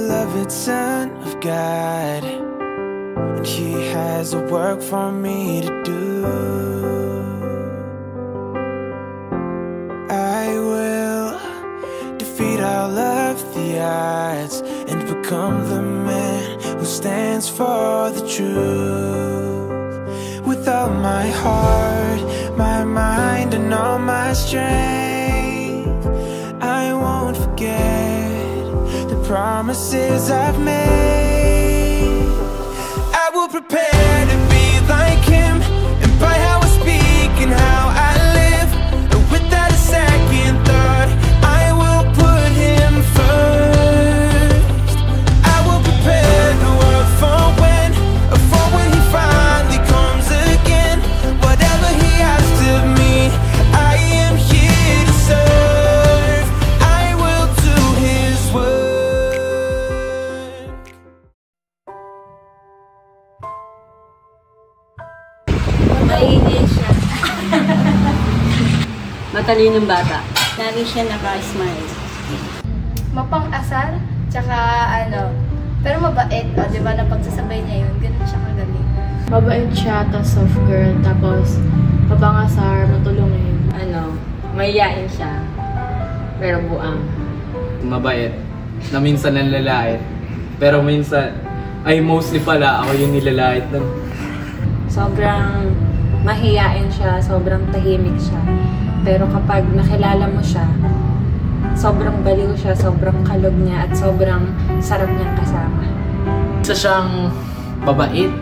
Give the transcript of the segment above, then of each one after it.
beloved Son of God, and He has a work for me to do. I will defeat all of the odds and become the man who stands for the truth. With all my heart, my mind, and all my strength, I won't forget the promises I've made. I will prepare to be like Him, and by how I speak and how I live, and without a second thought, I will put Him first. I will prepare the world for when He finally comes again. Whatever He asks of me, I am here to serve. I will do His work. Mainit siya. Matalinong bata. Lagi siya naka-smile. Mapang-asar, tsaka pero mabait. O, di ba, na pagsasabay niya yun, ganun siya kagaling. Mabait siya, tapos soft girl, tapos mapang-asar, matulungin. Mahiyain siya, pero buang. Mabait, na minsan nanlalait, pero minsan, ay mostly pala ako yung nilalait nun. Sobrang mahiyain siya, sobrang tahimik siya. Pero kapag nakilala mo siya, sobrang baliw siya, sobrang kalog niya, at sobrang sarap niyang kasama. Isa siyang mabait,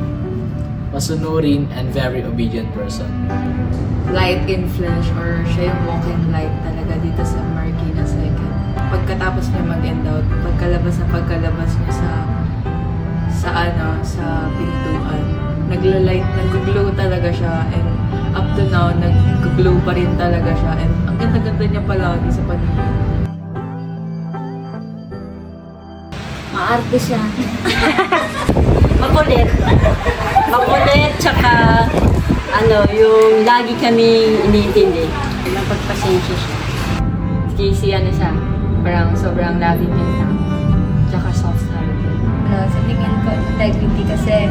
masunurin, and very obedient person. Light influence, or siya yung walking light talaga dito sa Marikina 2nd. Pagkatapos niya mag-end out, pagkalabas niya sa pintuan, nagla-light, nag-glow talaga siya, and up to now, nag-glow pa rin talaga siya, and ang ganda-ganda niya palagi sa paningin. Maarte siya. Makulit. Makulit, tsaka yung lagi kaming iniintindi. Napagpasensya siya. Casey, siya, parang sobrang loving niya lang. Tsaka soft-hearted. Sa tingin ko, integrity kasi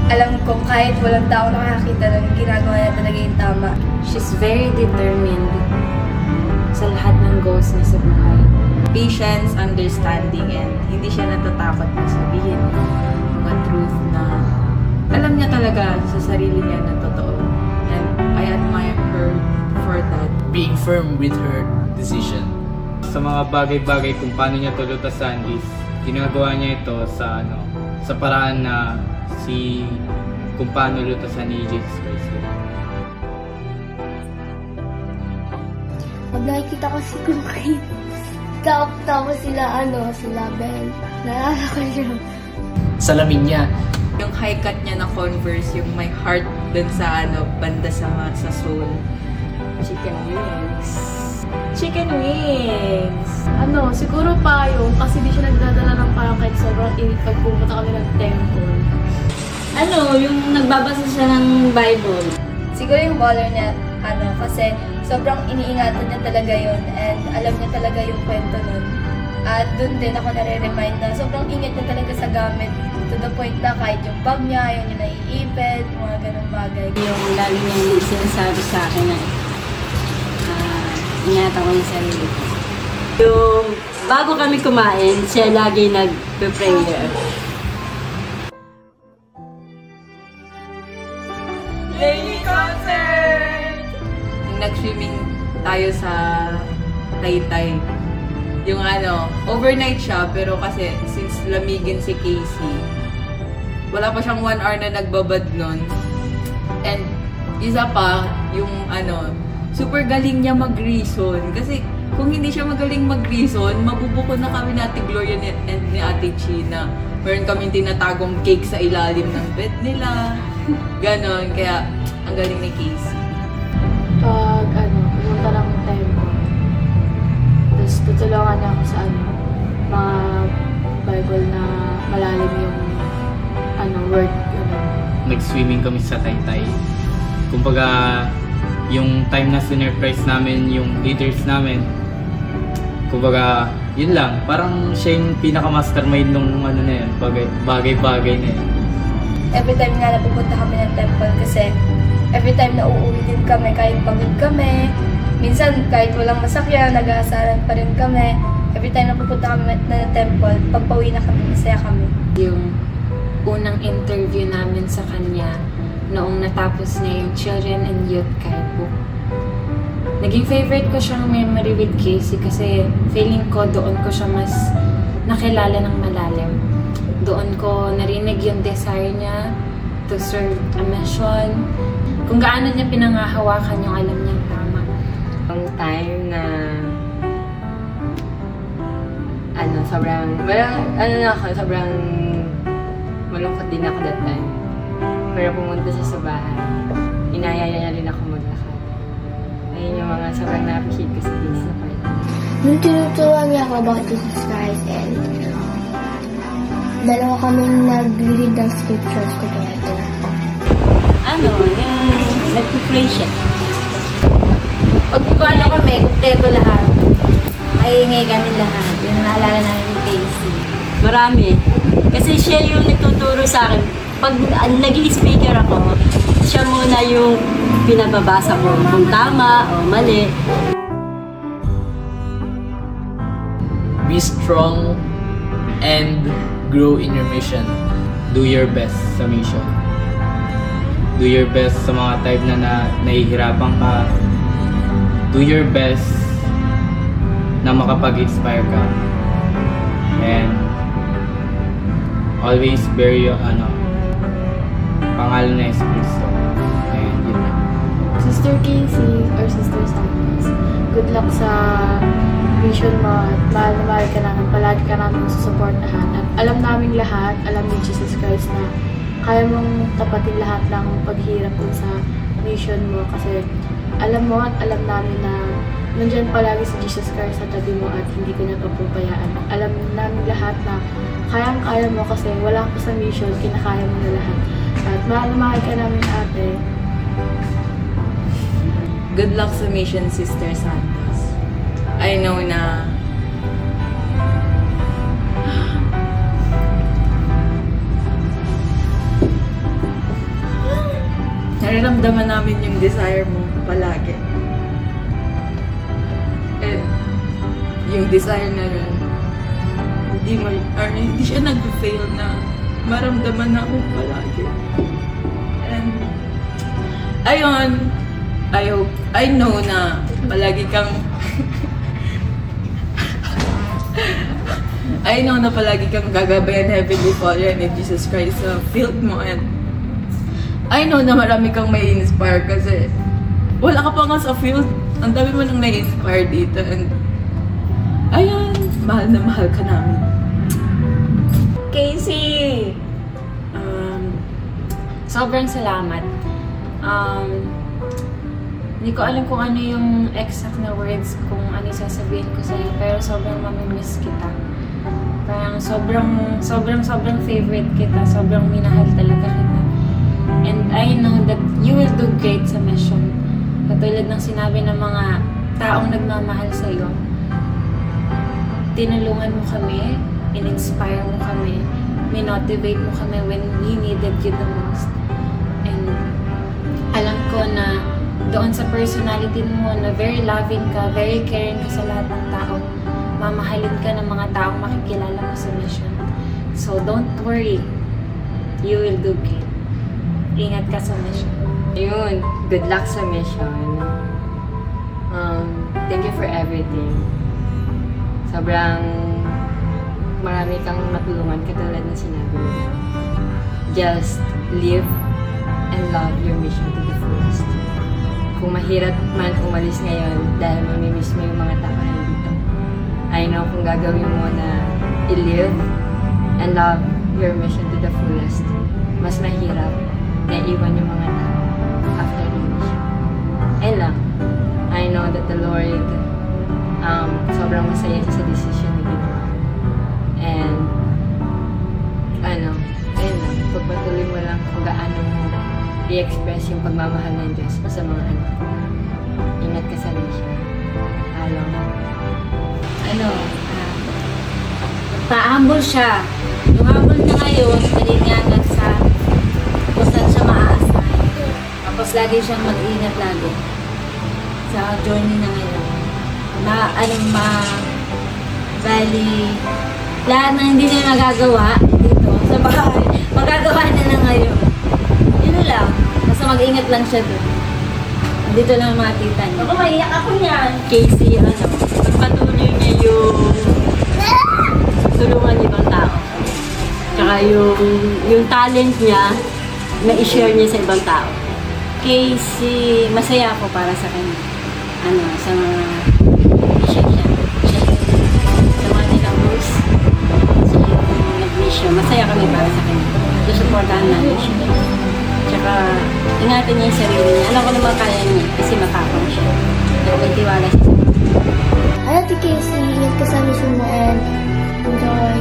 alam ko kahit walang tao nakakita ng ginagawa niya talaga yung tama. She's very determined sa lahat ng goals niya sa buhay. Patience, understanding, and hindi siya natatakot na sabihin mga truth na alam niya talaga sa sarili niya na totoo. And I admire her for that. Being firm with her decision. Sa mga bagay-bagay kung paano niya tulutasan is ginagawa niya ito sa paraan na kung paano lutasan ni Jesus Christ. Pag nakikita ko si Cookie, tapos sila Ben. Naalala ko siya. Salamin niya. Yung high cut niya na Converse, yung my heart dun sa banda sa soul. Chicken wings. Chicken wings! Siguro payong, kasi di siya nagdadala ng payong kahit sobrang init pag pumunta kami ng temple. Yung nagbabasa siya ng Bible. Siguro yung baller niya, kasi sobrang iniingatan niya talaga yun, and alam niya talaga yung kwento nun. At dun din ako nare-remind na sobrang ingat niya talaga sa gamit, to the point na kahit yung bag niya, yun yung naiipit, mga ganung bagay. Yung lagi niya sinasabi sa akin na ingatan ko yung sarili ko. Yung bago kami kumain, siya lagi nag-prayer. Daily concert! Yung nag-swimming tayo sa Taytay. Yung overnight siya, pero kasi since lamigin si Casey, wala pa siyang 1 hour na nagbabad nun. And isa pa, yung super galing niya mag-reason. Kasi kung hindi siya magaling mag-reason, mabubuko na kami ni Ate Gloria and ni Ate China. Meron kaming tinatagong cake sa ilalim ng bed nila. Ganon, kaya ang galing ni Casey. Pag pumunta ng temple, tapos tutulungan niya ako sa mga Bible na malalim yung word. Nag-swimming kami sa Taytay. Kumbaga, yung time na sinurprise namin yung leaders namin, kumbaga yun lang, parang siya yung pinaka-mastermind nung ano na yun, bagay-bagay na yun. Every time nga napupunta kami ng temple kasi every time na uuwi din kami kahit pagod kami. Minsan kahit walang masakyan, nag-aasaran pa rin kami. Every time napupunta kami ng temple, pagpauwi na kami, masaya kami. Yung unang interview namin sa kanya noong natapos niya yung Children and Youth Guidebook. Naging favorite ko siyang memory with Casey kasi feeling ko doon ko siya mas nakilala ng malalim. Doon ko narinig yung desire niya to serve a mission. Kung gaano niya pinangahawakan yung alam niyang tama. Ang time na sobrang malungkot din ako that time. Pero pumunta siya sa bahay. Inayaya niya rin ako maglakad. Ayun yung mga sobrang na-appreciate ko sa Jesus part. Nung tinuturuan niya ako about Jesus Christ and dalawa kaming nag-read ng scriptures together. Yung nag-pray siya. Pag kami, kumpleto lahat. Maingay kami lahat. Yung naalala namin ni Casey. Marami. Kasi siya yung nagtuturo sa akin. Pag nag-i-speaker ako, siya muna yung pinababasa ko kung tama o mali. Be strong and grow in your mission. Do your best sa mission. Do your best sa mga time na nahihirapan ka. Do your best na makapag-inspire ka. And always bear your pangalan na Kristo. And yun na. Sister Casey or Sister Santos, good luck sa mission mo at mahal na mahal ka namin. Palagi ka namin susuportahan. At alam namin lahat, alam ni Jesus Christ na kaya mong tapatin lahat ng paghirap dun sa mission mo kasi alam mo at alam namin na nandyan palagi si Jesus Christ sa tabi mo at hindi ko niya papabayaan. Alam namin lahat na kayang-kaya mo kasi wala ka sa mission, kinakaya mo na lahat. At mahal na mahal ka namin, ate. Good luck sa mission, Sister Santos. I know na nararamdaman namin yung desire mo palagi. And yung desire na yun, hindi siya nag-fail na maramdaman namin palagi. And ayun, I know na palagi kang I know na palagi kang gagabayan Heavenly Father and Jesus Christ sa field mo, and I know na marami kang may inspire kasi wala ka pa nga sa field. Ang dami mo nang na-inspire dito, and ayun, mahal na mahal ka namin. Casey! Sobrang salamat. Hindi ko alam kung ano yung exact na words, kung ano sasabihin ko sa'yo, pero sobrang mamimiss kita. Parang sobrang favorite kita, sobrang minahal talaga kita. And I know that you will do great sa mission. Katulad ng sinabi ng mga taong nagmamahal sa'yo, tinulungan mo kami, in-inspire mo kami, minotivate mo kami when we needed you the most. And alam ko na doon sa personality mo na very loving ka, very caring ka sa lahat ng tao, mamahalin ka ng mga taong makikilala mo sa mission. So don't worry, you will do great. Ingat ka sa mission. Yun, good luck sa mission. Thank you for everything. Sobrang marami kang matulungan katulad na sinabi mo. Just live and love your mission to the fullest. Kung mahirap man umalis ngayon dahil mamimiss mo yung mga tao dito, I know kung gagawin mo na i-live and love your mission to the fullest, mas mahirap na iwan yung mga tao after the mission. And lang, I know that the Lord sobrang masaya sa decision na ginawa. And ayun lang, pagpatuloy mo lang kung gaano mo i-express yung pagmamahal ng Diyos sa mga anak. Ingat ka sa mission. Pa-humble siya. Yung humble na ngayon, nalinganan sa kung saan siya maaasahan. Tapos lagi siyang mag-ingat lagi sa journey na ngayon. Bali, lahat na hindi niya nagagawa dito sa bahay, magagawa niya na ngayon. Yun lang. Basta mag-ingat lang siya doon. Dito lang mga tita niya. Ako, maiyak ako niyan. Casey, pagpatuloy niya yung tulungan ibang tao. Tsaka yung talent niya na i-share niya sa ibang tao. Casey, masaya ako para sa kanya. Sa mga sa mga nilangos. Siya, masaya kami para sa kanya. Susuportahan namin siya. Tsaka, ingatan niya yung sarili niya. Alam ko naman kaya niya kasi matapang siya. Pero may tiwala siya. Hi, Ate Casey. Ingat ka sa mission mo and enjoy.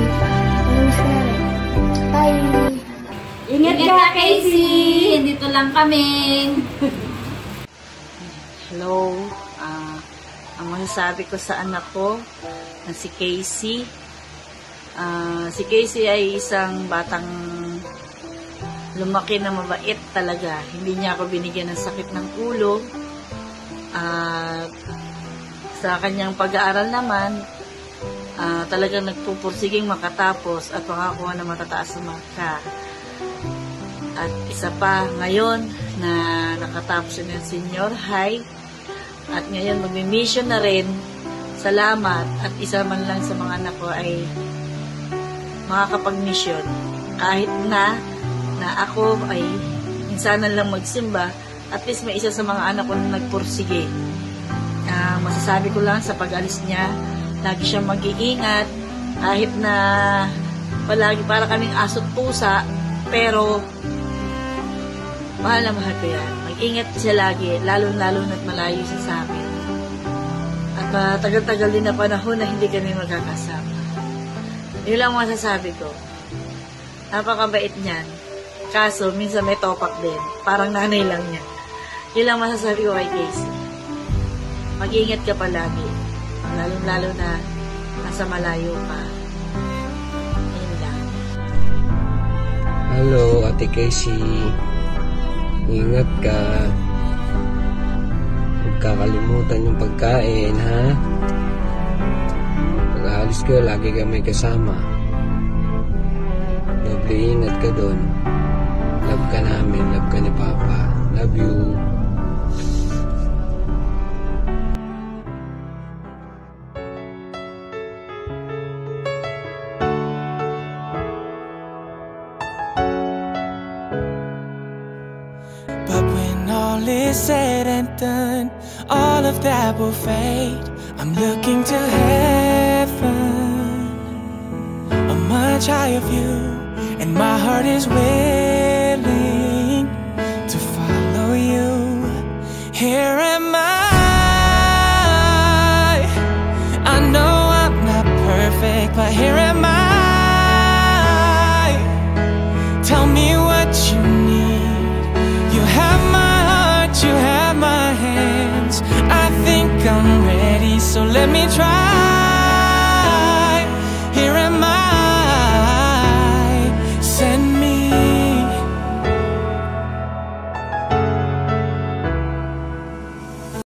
Bye! Ingat ka, Casey! Dito lang kami. Hello. Ang masasabi ko sa anak ko na si Casey. Si Casey ay isang batang lumaki na mabait talaga. Hindi niya ako binigyan ng sakit ng ulo. Sa kanyang pag-aaral naman, talagang nagpupursiging makatapos at makakuha ng matataas na marka. At isa pa, ngayon na nakatapos ng senior high at ngayon magmi-mission na rin. Salamat at isa man lang sa mga anak ko ay makakapag-mission. Kahit na ako ay minsanan lang magsimba, at least may isa sa mga anak ko na nagpursige. Masasabi ko lang sa pag-alis niya, lagi siyang mag-iingat, kahit na palagi para kaming aso't pusa, pero mahal na mahal ko yan. Mag-ingat siya lagi, lalo-lalo na't malayo siya sa amin. At tagal-tagal din na panahon na hindi kami magkakasama. Yun lang masasabi ko. Napakabait niyan. Kaso, minsan may topak din. Parang nanay lang niya. Yun lang masasabi ko kay Casey. Mag-ingat ka palagi. Lalo-lalo na nasa malayo ka. Yun lang. Hello, Ate Casey. Ingat ka. Huwag kakalimutan yung pagkain, ha? Pag-aalis ka, lagi ka may kasama. Doble ingat ka doon. Love ka namin, love ka ni Papa. Love you. But when all is said and done, all of that will fade. I'm looking to heaven, a much higher view, and my heart is willing to follow you. Here am I know I'm not perfect, but here am I. Tell me what you need. You have my heart, you have my hands. I think I'm ready, so let me try.